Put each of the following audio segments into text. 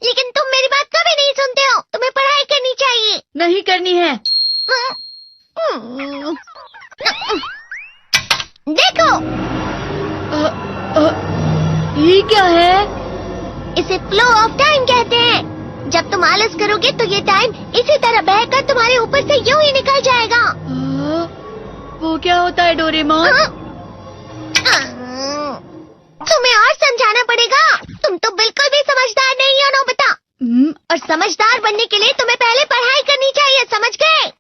लेकिन तुम मेरी बात कभी नहीं सुनते हो। तुम्हें पढ़ाई करनी चाहिए। नहीं करनी है। देखो, ये क्या है? इसे फ्लो ऑफ टाइम कहते हैं। जब तुम आलस करोगे तो ये टाइम इसी तरह बहकर तुम्हारे ऊपर से यूं ही निकल जाएगा। वो क्या होता है डोरेमोन? तुम्हें और समझाना पड़ेगा। तुम तो बिल्कुल भी समझदार नहीं हो नोबिता। और समझदार बनने के लिए तुम्हें पहले पढ़ाई करनी चाहिए, समझ गए?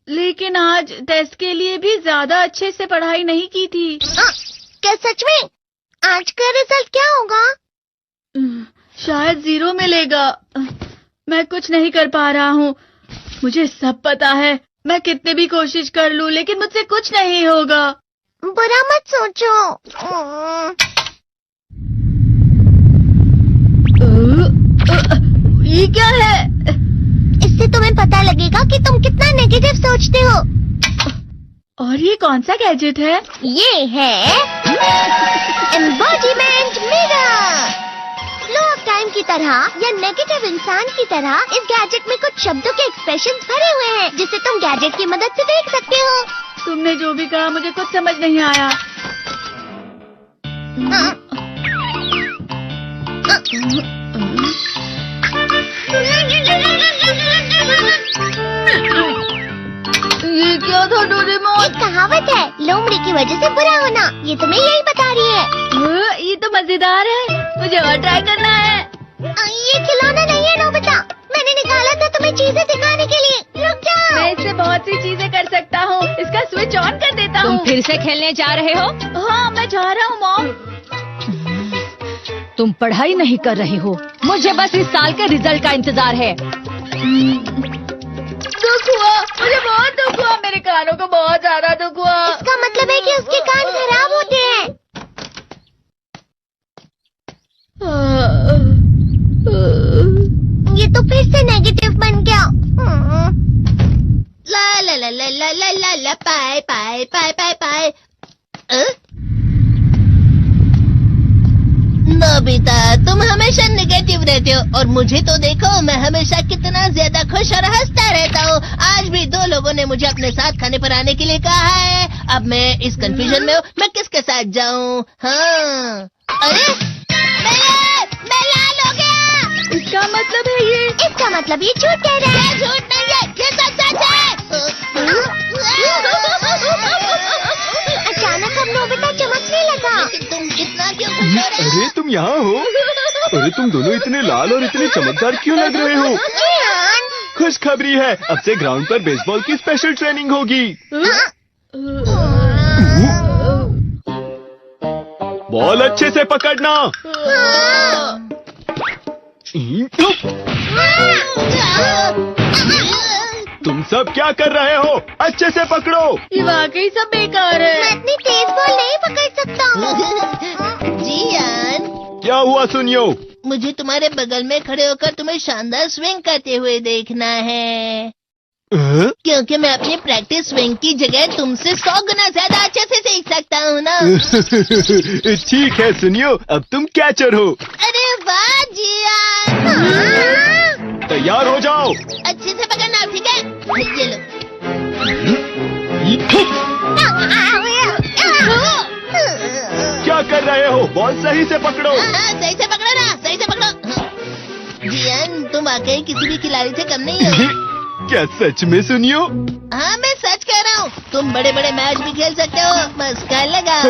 लेकिन आज टेस्ट के लिए भी ज्यादा अच्छे से पढ़ाई नहीं की थी। क्या सच में? आज का रिजल्ट क्या होगा? शायद 0 मिलेगा। मैं कुछ नहीं कर पा रहा हूँ। मुझे सब पता है। मैं कितने भी कोशिश कर लूँ लेकिन मुझसे कुछ नहीं होगा। बुरा मत सोचो। ये क्या है? इससे तुम्हें पता लगेगा कि तुम कितना नेगेटिव सोचते हो। और ये कौन सा गैजेट है? ये है embodiment mirror. Flow of time की तरह या नेगेटिव इंसान की तरह इस गैजेट में कुछ शब्दों के एक्सप्रेशंस भरे हुए हैं जिसे तुम गैजेट की मदद से देख सकते हो। तुमने जो भी कहा मुझे कुछ समझ नहीं आया। ये क्या था डोरेमोन? एक कहावत है, लोमड़ी की वजह से बुरा होना। ये तुम्हें यही बता रही है। ये तो मजेदार है। मुझे और ट्राई करना है। ये खिलौना नहीं है नोबिता। मैंने निकाला था तुम्हें चीजें दिखाने के लिए। रुक जाओ। मैं इससे बहुत सी चीजें कर सकता हूँ। इसका स्विच ऑन कर देता हूँ। तुम फिर से खेलने जा रहे हो? हाँ, मैं जा रहा हूँ मॉम। तुम पढ़ाई नहीं कर रहे हो। मुझे बस इस साल के रिजल्ट का इंतजार है। दुख हुआ, मुझे बहुत दुख हुआ। मेरे कानों को बहुत ज्यादा दुख हुआ। इसका मतलब है कि उसके कान खराब होते हैं। ये तो फिर से नेगेटिव बन गया। ला ला ला ला ला ला ला ला पाए पाए पाए पाए पाए। नोबिता, तुम हमेशा नेगेटिव रहते हो और मुझे तो देखो, मैं हमेशा कितना ज्यादा खुश और हंसता रहता हूँ। आज भी 2 लोगों ने मुझे अपने साथ खाने पर आने के लिए कहा है। अब मैं इस कंफ्यूजन में हूँ, मैं किसके साथ जाऊँ? हाँ, अरे मैं लाल हो गया। इसका मतलब है ये? इसका मतलब ये झूठ कह रहा है। झूठ नहीं है, ये सच है। अचानक अब नोबिता चमकने लगा। तुम इतना क्यों खुश हो रहे हो? अरे तुम यहाँ हो? अरे तुम दोनों इतने लाल और इतने चमकदार क्यों लग रहे हो? खुशखबरी है, अब से ग्राउंड पर बेसबॉल की स्पेशल ट्रेनिंग होगी। बॉल अच्छे से पकड़ना। तुम सब क्या कर रहे हो? अच्छे से पकड़ो। ये वाकई सब बेकार मैं है। इतनी तेज बॉल नहीं पकड़ सकता हूँ। जियान, क्या हुआ सुनियो? मुझे तुम्हारे बगल में खड़े होकर तुम्हें शानदार स्विंग करते हुए देखना है। क्योंकि मैं अपनी प्रैक्टिस स्विंग की जगह तुमसे 100 गुना ज्यादा अच्छे से सीख सकता हूँ ना। ठीक है सुनियो, अब तुम कैचर हो। अरे वाह जियान। तैयार हो जाओ। अच्छे से पकड़ना, ठीक है? ये लो। क्या कर रहे हो? बॉल सही से पकड़ो। सही से पकड़ो ना, सही से पकड़ो। जियान, तुम वाकई किसी भी खिलाड़ी से कम नहीं हो। क्या सच में सुनियो? हाँ, मैं सच कह रहा हूँ। तुम बड़े बड़े मैच भी खेल सकते हो, बस कर लगाओ।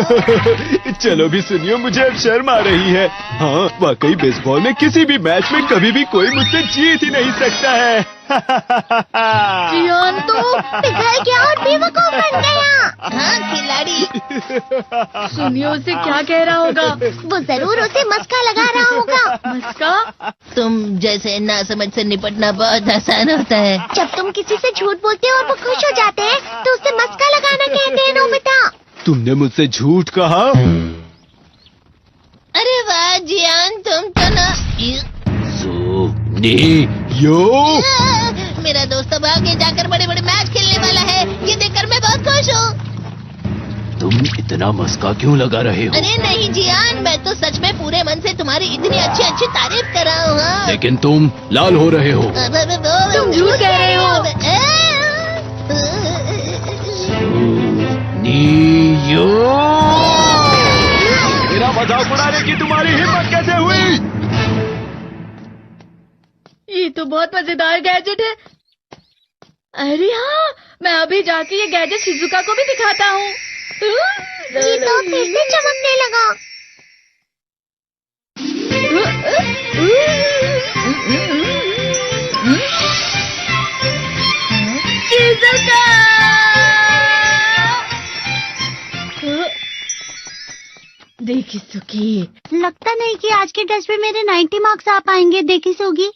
चलो भी सुनियो, मुझे अब शर्म आ रही है। हाँ, वाकई बेसबॉल में किसी भी मैच में कभी भी कोई मुझसे जीत ही नहीं सकता है। जियान तो पिघल गया और बेवकूफ बन गया। हाँ, खिलाड़ी। सुनियो उसे क्या कह रहा होगा? वो जरूर उसे मस्का लगा रहा होगा। मस्का? तुम जैसे नासमझ से निपटना बहुत आसान होता है। जब तुम किसी से झूठ बोलते हो और वो खुश हो जाते हैं तो उसे मस्का लगाना कहते हैं नोबिता। तुमने मुझसे झूठ कहा? अरे वाह जियान, तुम तो ना। यो मेरा दोस्त अब आगे जाकर बड़े बड़े मैच खेलने वाला है। ये देखकर मैं बहुत खुश हूँ। तुम इतना मस्का क्यों लगा रहे हो? अरे नहीं जियान, मैं तो सच में पूरे मन से तुम्हारी इतनी अच्छी अच्छी तारीफ कर रहा हूँ। लेकिन तुम लाल हो रहे हो। तुम झूठ कह रहे हो। नीयो, मेरा मजाक उड़ाने की तुम्हारी हिम्मत कैसे हुई? ये तो बहुत मजेदार गैजेट है। अरे हाँ, मैं अभी जाके ये गैजेट शिजुका को भी दिखाता हूँ। ये तो फिर से चमकने लगा। शिजुका! देखी सुकी, लगता नहीं कि आज के टेस्ट में मेरे 90 मार्क्स आ पाएंगे। देखी सुगी,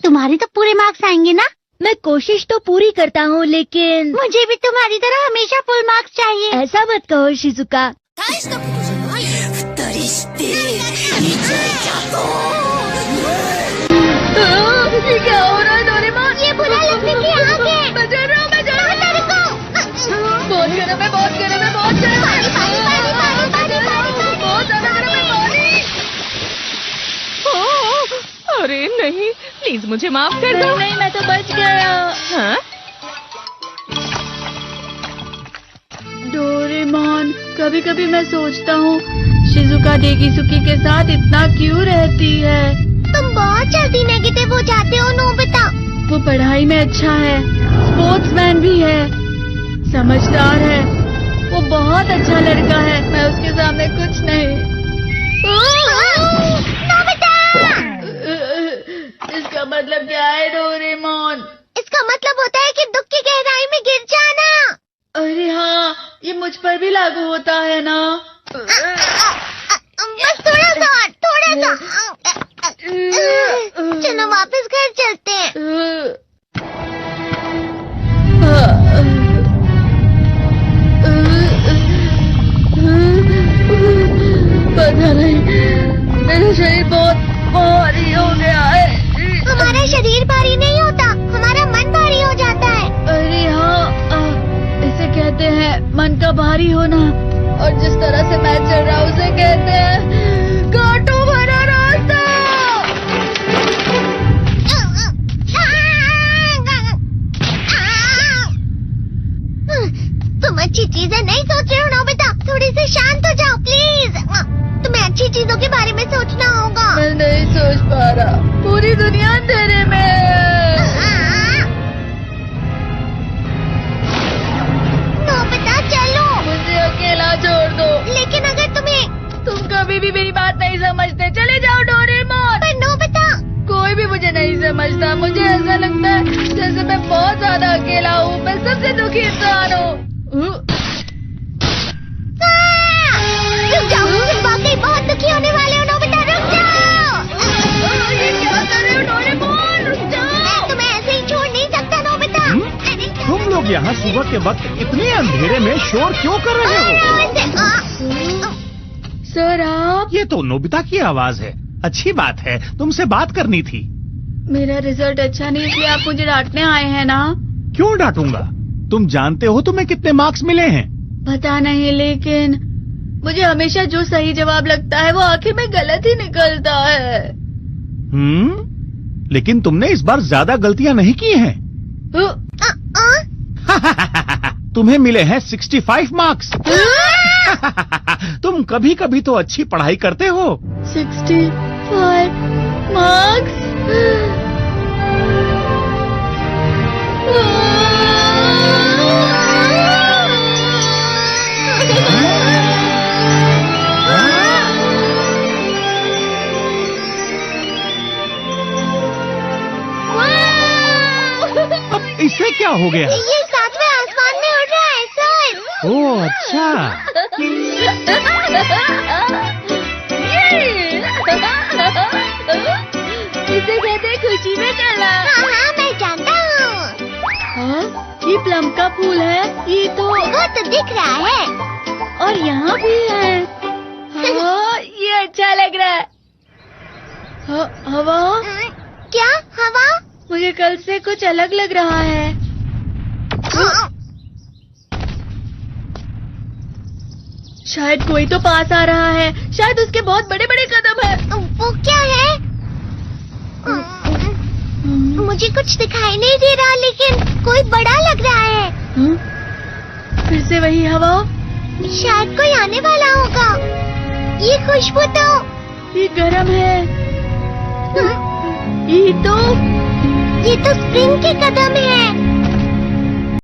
तुम्हारे तो पूरे मार्क्स आएंगे ना? मैं कोशिश तो पूरी करता हूँ, लेकिन मुझे भी तुम्हारी तरह हमेशा फुल मार्क्स चाहिए। ऐसा मत कहो शिजुका। ये क्या हो रहा है डोरेमोन? ये बुरा लगने की आग है। मैं डर रहा हूँ, मैं डर रहा हूँ। बहुत गर्म है, बहुत गर्म है, बहुत गर्म है। बहुत ज्यादा गर्म है पानी। अरे नहीं, प्लीज मुझे माफ कर दो। नहीं, मैं तो बच गया। हाँ? डोरेमोन, कभी कभी मैं सोचता हूँ शिजुका डेकिसुकी के साथ इतना क्यों रहती है। तुम बहुत जल्दी नेगेटिव हो जाते हो नोबिता। वो पढ़ाई में अच्छा है, स्पोर्ट्समैन भी है, समझदार है। वो बहुत अच्छा लड़का है। मैं उसके सामने कुछ नहीं। इसका मतलब क्या है डोरेमोन? इसका मतलब होता है कि दुख की गहराई में गिर जाना। अरे हाँ, ये मुझ पर भी लागू होता है ना। बस थोड़ा सा। चलो वापस घर चलते हैं। पता नहीं, मेरा शरीर बहुत भारी हो गया है। हमारा शरीर भारी नहीं होता, हमारा मन भारी हो जाता है। अरे हाँ, इसे कहते हैं मन का भारी होना। और जिस तरह से मैं चल रहा हूँ उसे कहते हैं कांटों भरा रास्ता। तुम अच्छी चीजें नहीं सोच रहे हो नोबिता। थोड़ी सी शांत हो जाओ प्लीज। तुम्हें अच्छी चीजों के बारे में सोचना होगा। मैं नहीं सोच पा रहा, पूरी दुनिया अंधेरे में है। नोबिता चलो। मुझे अकेला छोड़ दो। लेकिन अगर तुम कभी भी मेरी बात नहीं समझते। चले जाओ डोरेमोन। पर नोबिता। कोई भी मुझे नहीं समझता। मुझे ऐसा लगता है जैसे मैं बहुत ज्यादा अकेला हूँ। मैं सबसे दुखी इंसान हूँ। रुक जाओ, तुम वाकई बहुत दुखी होने वाले हो नोबिता। रुक जाओ। ये क्या कर रहे हो डोरेमोन? रुक जाओ। मैं तुम्हें ऐसे ही छोड़ नहीं सकता नोबिता। तुम लोग यहाँ सुबह के वक्त इतने अंधेरे में शोर क्यों कर रहे हो? सर आप? ये तो नोबिता की आवाज है। अच्छी बात है, तुमसे बात करनी थी। मेरा रिजल्ट अच्छा नहीं इसलिए आप मुझे डांटने आए हैं ना? क्यों डांटूंगा? तुम जानते हो तुम्हें कितने मार्क्स मिले हैं? पता नहीं, लेकिन मुझे हमेशा जो सही जवाब लगता है वो आखिर में गलत ही निकलता है। लेकिन तुमने इस बार ज्यादा गलतियां नहीं की हैं। तुम्हें मिले हैं 65 मार्क्स। तुम कभी कभी तो अच्छी पढ़ाई करते हो। 65 मार्क्स? अब इसे क्या हो गया? ये सातवें आसमान में उड़ रहा है सर। ओह अच्छा। इसे कहते हैं खुशी में चला। हाँ मैं जानता हूँ। हाँ, ये प्लम का फूल है। ये तो वो तो दिख रहा है। और यहाँ भी है। हाँ, ये अच्छा लग रहा है। हवा? क्या हवा? मुझे कल से कुछ अलग लग रहा है। शायद कोई तो पास आ रहा है। शायद उसके बहुत बड़े बड़े कदम है। वो क्या है? मुझे कुछ दिखाई नहीं दे रहा, लेकिन कोई बड़ा लग रहा है। फिर से वही हवा। शायद कोई आने वाला होगा। ये खुशबू तो ये गर्म है। हम्म, ये तो स्प्रिंग के कदम है।